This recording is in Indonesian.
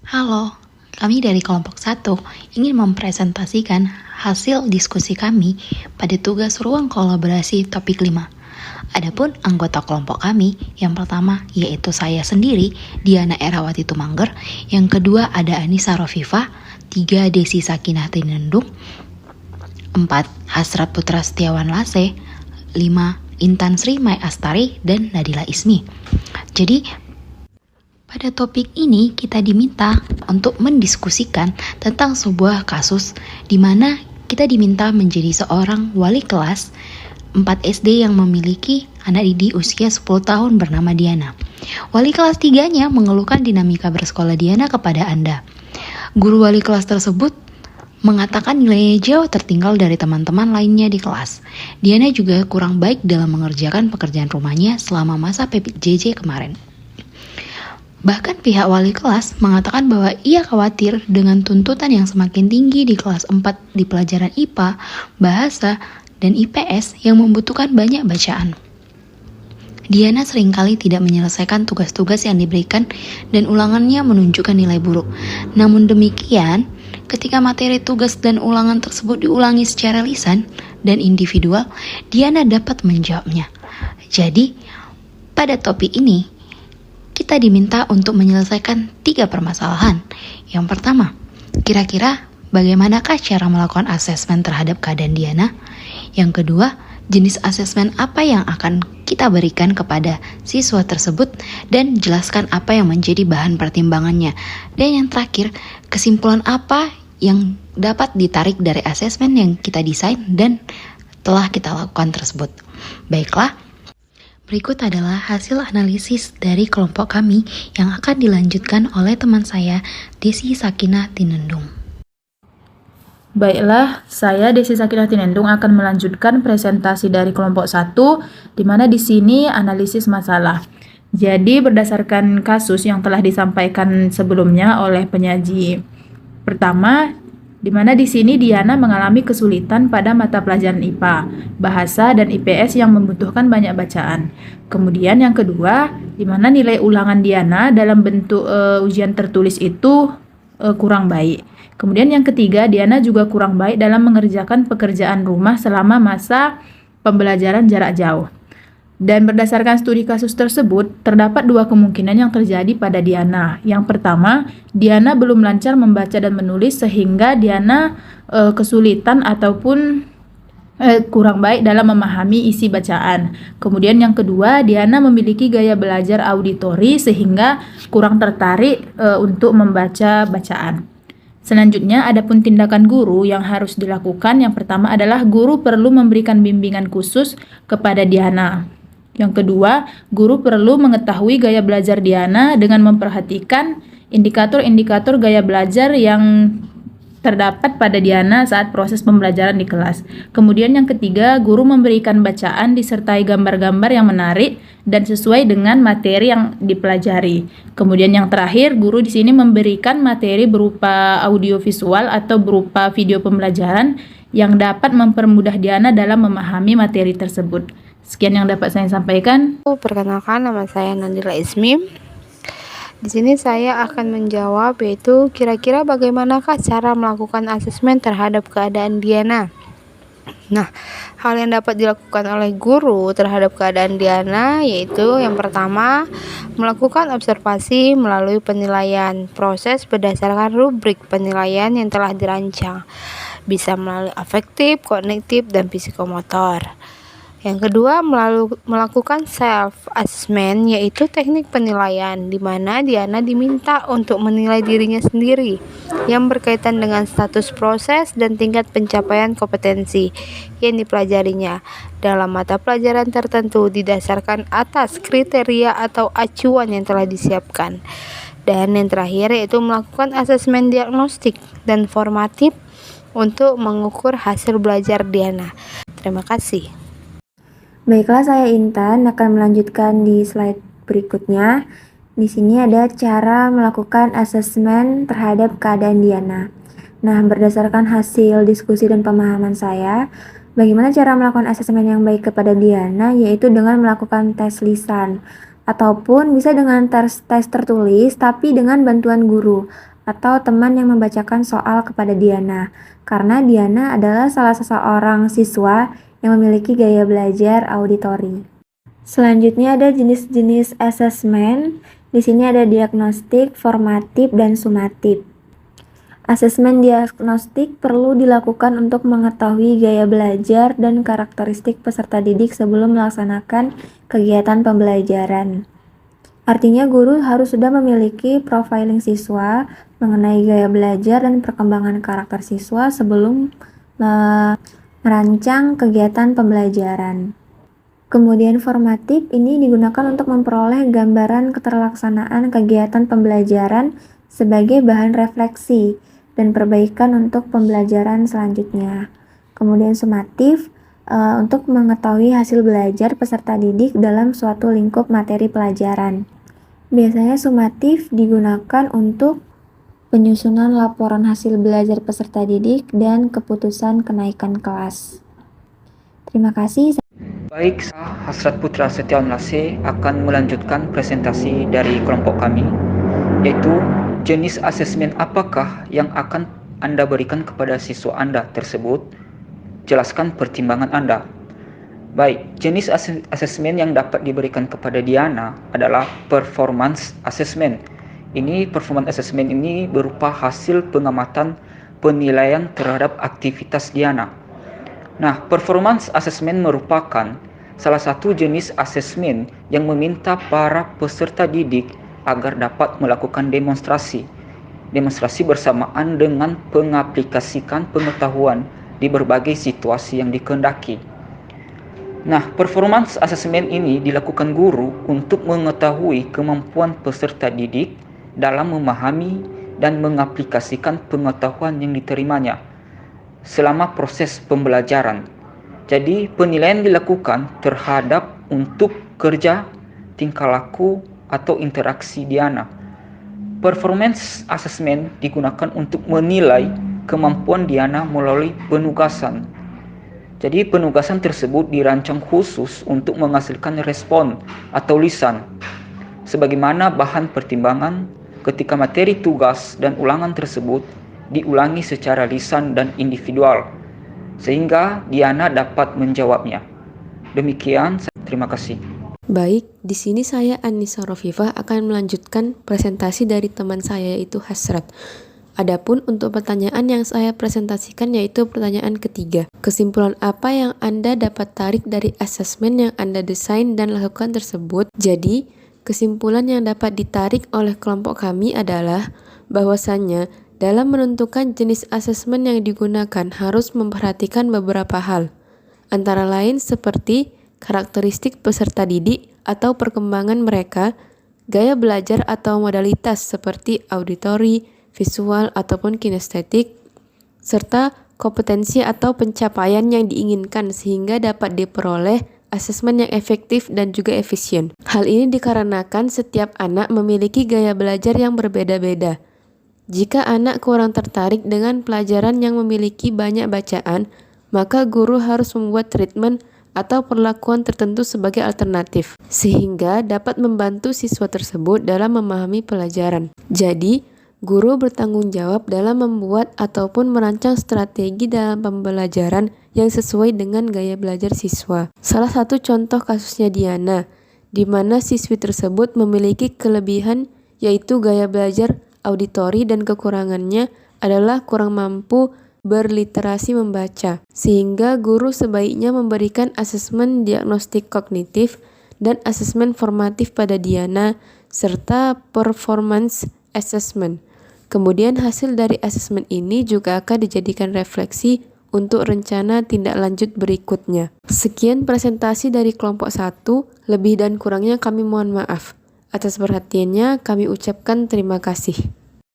Halo, kami dari kelompok 1 ingin mempresentasikan hasil diskusi kami pada tugas ruang kolaborasi topik 5. Adapun anggota kelompok kami, yang pertama yaitu saya sendiri, Diana Erawati Tumangger, yang kedua ada Anissa Rofifa, 3 Desi Sakinah Tinendung, 4 Hasrat Putra Setiawan Lase, 5 Intan Sri Mai Astari, dan Nadila Ismi. Jadi, pada topik ini kita diminta untuk mendiskusikan tentang sebuah kasus di mana kita diminta menjadi seorang wali kelas 4 SD yang memiliki anak didik usia 10 tahun bernama Diana. Wali kelas 3-nya mengeluhkan dinamika bersekolah Diana kepada Anda. Guru wali kelas tersebut mengatakan nilainya jauh tertinggal dari teman-teman lainnya di kelas. Diana juga kurang baik dalam mengerjakan pekerjaan rumahnya selama masa PJJ kemarin. Bahkan pihak wali kelas mengatakan bahwa ia khawatir dengan tuntutan yang semakin tinggi di kelas 4 di pelajaran IPA, bahasa, dan IPS yang membutuhkan banyak bacaan. Diana seringkali tidak menyelesaikan tugas-tugas yang diberikan dan ulangannya menunjukkan nilai buruk. Namun demikian, ketika materi tugas dan ulangan tersebut diulangi secara lisan dan individual, Diana dapat menjawabnya. Jadi, pada topik ini, kita diminta untuk menyelesaikan 3 permasalahan. Yang pertama, kira-kira bagaimanakah cara melakukan asesmen terhadap keadaan Diana? Yang kedua, jenis asesmen apa yang akan kita berikan kepada siswa tersebut dan jelaskan apa yang menjadi bahan pertimbangannya. Dan yang terakhir, kesimpulan apa yang dapat ditarik dari asesmen yang kita desain dan telah kita lakukan tersebut. Baiklah, berikut adalah hasil analisis dari kelompok kami yang akan dilanjutkan oleh teman saya, Desi Sakinah Tinendung. Baiklah, saya Desi Sakinah Tinendung akan melanjutkan presentasi dari kelompok 1, di mana di sini analisis masalah. Jadi berdasarkan kasus yang telah disampaikan sebelumnya oleh penyaji pertama, di mana di sini Diana mengalami kesulitan pada mata pelajaran IPA, bahasa, dan IPS yang membutuhkan banyak bacaan. Kemudian yang kedua, di mana nilai ulangan Diana dalam bentuk ujian tertulis itu kurang baik. Kemudian yang ketiga, Diana juga kurang baik dalam mengerjakan pekerjaan rumah selama masa pembelajaran jarak jauh. Dan berdasarkan studi kasus tersebut, terdapat 2 kemungkinan yang terjadi pada Diana. Yang pertama, Diana belum lancar membaca dan menulis sehingga Diana kesulitan ataupun kurang baik dalam memahami isi bacaan. Kemudian yang kedua, Diana memiliki gaya belajar auditori sehingga kurang tertarik untuk membaca bacaan. Selanjutnya, adapun tindakan guru yang harus dilakukan. Yang pertama adalah guru perlu memberikan bimbingan khusus kepada Diana. Yang kedua, guru perlu mengetahui gaya belajar Diana dengan memperhatikan indikator-indikator gaya belajar yang terdapat pada Diana saat proses pembelajaran di kelas. Kemudian yang ketiga, guru memberikan bacaan disertai gambar-gambar yang menarik dan sesuai dengan materi yang dipelajari. Kemudian yang terakhir, guru di sini memberikan materi berupa audiovisual atau berupa video pembelajaran yang dapat mempermudah Diana dalam memahami materi tersebut. Sekian yang dapat saya sampaikan. Perkenalkan, nama saya Nadila Ismi. Di sini saya akan menjawab yaitu kira-kira bagaimanakah cara melakukan asesmen terhadap keadaan Diana. Nah, hal yang dapat dilakukan oleh guru terhadap keadaan Diana yaitu yang pertama, melakukan observasi melalui penilaian. Proses berdasarkan rubrik penilaian yang telah dirancang. Bisa melalui afektif, kognitif, dan psikomotor. Yang kedua, melakukan self-assessment, yaitu teknik penilaian, di mana Diana diminta untuk menilai dirinya sendiri yang berkaitan dengan status proses dan tingkat pencapaian kompetensi yang dipelajarinya dalam mata pelajaran tertentu didasarkan atas kriteria atau acuan yang telah disiapkan. Dan yang terakhir yaitu melakukan asesmen diagnostik dan formatif untuk mengukur hasil belajar Diana. Terima kasih. Baiklah, saya Intan akan melanjutkan di slide berikutnya. Di sini ada cara melakukan asesmen terhadap keadaan Diana. Nah, berdasarkan hasil diskusi dan pemahaman saya, bagaimana cara melakukan asesmen yang baik kepada Diana, yaitu dengan melakukan tes lisan, ataupun bisa dengan tes tertulis tapi dengan bantuan guru, atau teman yang membacakan soal kepada Diana, karena Diana adalah salah seorang siswa yang memiliki gaya belajar auditori. Selanjutnya ada jenis-jenis asesmen. Di sini ada diagnostik, formatif, dan sumatif. Asesmen diagnostik perlu dilakukan untuk mengetahui gaya belajar dan karakteristik peserta didik sebelum melaksanakan kegiatan pembelajaran. Artinya guru harus sudah memiliki profiling siswa mengenai gaya belajar dan perkembangan karakter siswa sebelum merancang kegiatan pembelajaran. Kemudian formatif ini digunakan untuk memperoleh gambaran keterlaksanaan kegiatan pembelajaran sebagai bahan refleksi dan perbaikan untuk pembelajaran selanjutnya. Kemudian sumatif untuk mengetahui hasil belajar peserta didik dalam suatu lingkup materi pelajaran. Biasanya sumatif digunakan untuk penyusunan laporan hasil belajar peserta didik dan keputusan kenaikan kelas. Terima kasih. Baik, saya Hasrat Putra Setiawanase akan melanjutkan presentasi dari kelompok kami, yaitu jenis asesmen apakah yang akan Anda berikan kepada siswa Anda tersebut. Jelaskan pertimbangan Anda. Baik, jenis asesmen yang dapat diberikan kepada Diana adalah performance assessment. Performance assessment ini berupa hasil pengamatan penilaian terhadap aktivitas Diana. Nah, performance assessment merupakan salah satu jenis asesmen yang meminta para peserta didik agar dapat melakukan demonstrasi bersamaan dengan mengaplikasikan pengetahuan di berbagai situasi yang dikehendaki. Nah, performance assessment ini dilakukan guru untuk mengetahui kemampuan peserta didik dalam memahami dan mengaplikasikan pengetahuan yang diterimanya selama proses pembelajaran. Jadi, penilaian dilakukan terhadap untuk kerja, tingkah laku, atau interaksi Diana. Performance assessment digunakan untuk menilai kemampuan Diana melalui penugasan. Jadi penugasan tersebut dirancang khusus untuk menghasilkan respon atau lisan sebagaimana bahan pertimbangan ketika materi tugas dan ulangan tersebut diulangi secara lisan dan individual sehingga Diana dapat menjawabnya. Demikian, terima kasih. Baik, di sini saya Anissa Rofifah akan melanjutkan presentasi dari teman saya yaitu Hasrat. Adapun untuk pertanyaan yang saya presentasikan yaitu pertanyaan ketiga. Kesimpulan apa yang Anda dapat tarik dari asesmen yang Anda desain dan lakukan tersebut? Jadi, kesimpulan yang dapat ditarik oleh kelompok kami adalah bahwasannya dalam menentukan jenis asesmen yang digunakan harus memperhatikan beberapa hal. Antara lain seperti karakteristik peserta didik atau perkembangan mereka, gaya belajar atau modalitas seperti auditori, visual ataupun kinestetik, serta kompetensi atau pencapaian yang diinginkan sehingga dapat diperoleh asesmen yang efektif dan juga efisien. Hal ini dikarenakan setiap anak memiliki gaya belajar yang berbeda-beda. Jika anak kurang tertarik dengan pelajaran yang memiliki banyak bacaan, maka guru harus membuat treatment atau perlakuan tertentu sebagai alternatif, sehingga dapat membantu siswa tersebut dalam memahami pelajaran. Jadi, guru bertanggung jawab dalam membuat ataupun merancang strategi dalam pembelajaran yang sesuai dengan gaya belajar siswa. Salah satu contoh kasusnya Diana, di mana siswi tersebut memiliki kelebihan yaitu gaya belajar auditori dan kekurangannya adalah kurang mampu berliterasi membaca, sehingga guru sebaiknya memberikan asesmen diagnostik kognitif dan asesmen formatif pada Diana, serta performance assessment. Kemudian hasil dari asesmen ini juga akan dijadikan refleksi untuk rencana tindak lanjut berikutnya. Sekian presentasi dari kelompok 1, lebih dan kurangnya kami mohon maaf. Atas perhatiannya kami ucapkan terima kasih.